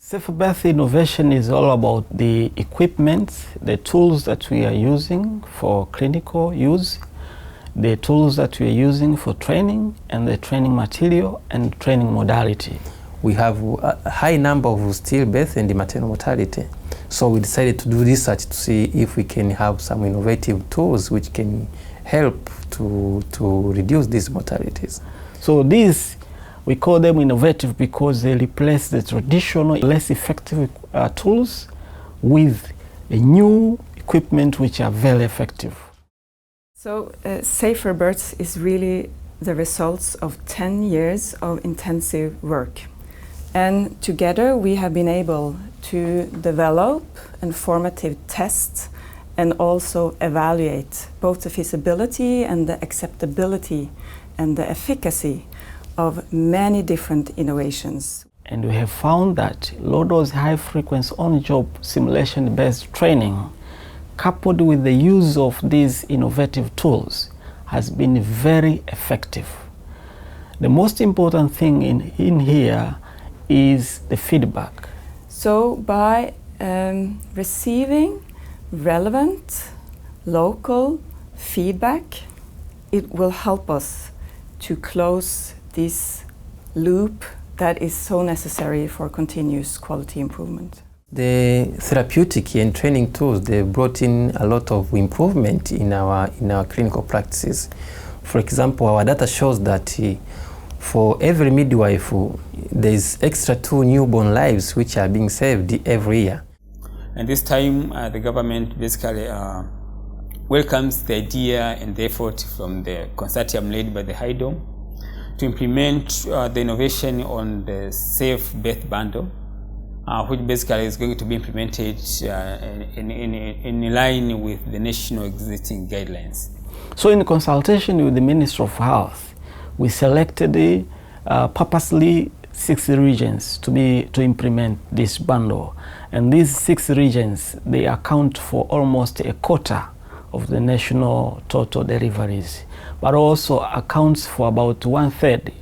SaferBirth innovation is all about the equipment, the tools that we are using for clinical use, the tools that we are using for training, and the training material and training modality. We have a high number of stillbirth and maternal mortality. So we decided to do research to see if we can have some innovative tools which can help to reduce these mortalities. So these, we call them innovative because they replace the traditional, less effective tools with a new equipment which are very effective. So SaferBirths is really the results of 10 years of intensive work. And together we have been able to develop informative tests and also evaluate both the feasibility and the acceptability and the efficacy of many different innovations. And we have found that low-dose high-frequency on-job simulation-based training, coupled with the use of these innovative tools, has been very effective. The most important thing in here is the feedback. So by receiving relevant local feedback, it will help us to close this loop that is so necessary for continuous quality improvement. The therapeutic and training tools, they brought in a lot of improvement in our clinical practices. For example, our data shows that for every midwife, there is extra 2 newborn lives which are being saved every year. And this time, the government basically welcomes the idea and the effort from the consortium led by the High Dome to implement the innovation on the SaferBirth bundle, which basically is going to be implemented in line with the national existing guidelines. So in consultation with the Ministry of Health, we selected purposely 6 regions to implement this bundle. And these 6 regions, they account for almost a quarter of the national total deliveries, but also accounts for about 1/3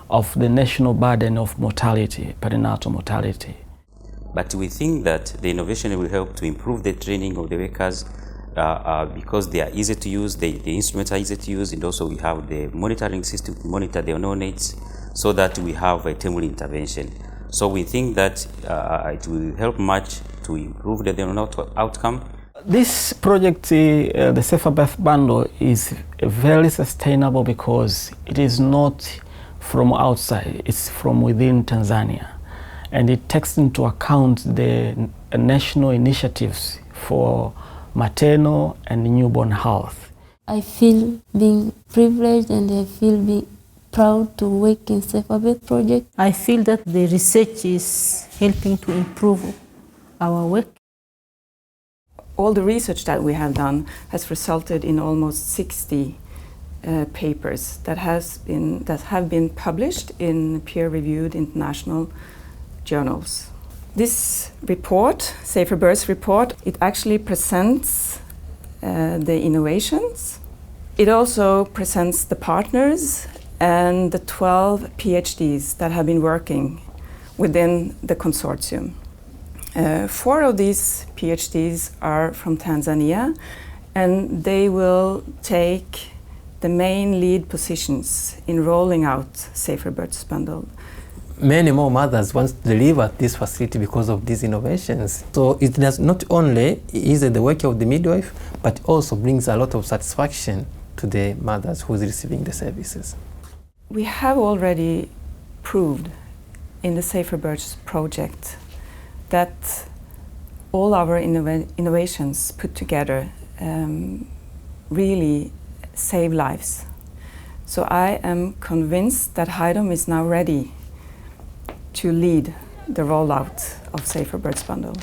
of the national burden of mortality, perinatal mortality. But we think that the innovation will help to improve the training of the workers because they are easy to use, the instruments are easy to use, and also we have the monitoring system to monitor the neonates so that we have a timely intervention. So we think that it will help much to improve the neonatal outcome. This project, the SaferBirth bundle, is very sustainable because it is not from outside, it's from within Tanzania. And it takes into account the national initiatives for maternal and newborn health. I feel being privileged and I feel being proud to work in SaferBirth project. I feel that the research is helping to improve our work. All the research that we have done has resulted in almost 60 papers that have been published in peer-reviewed international journals. This report, SaferBirths report, it actually presents the innovations. It also presents the partners and the 12 PhDs that have been working within the consortium. 4 of these PhDs are from Tanzania, and they will take the main lead positions in rolling out SaferBirths bundle. Many more mothers want to deliver at this facility because of these innovations. So it does not only ease the work of the midwife, but also brings a lot of satisfaction to the mothers who is receiving the services. We have already proved in the SaferBirths project that all our innovations put together really save lives. So I am convinced that High Dome is now ready to lead the rollout of SaferBirths bundle.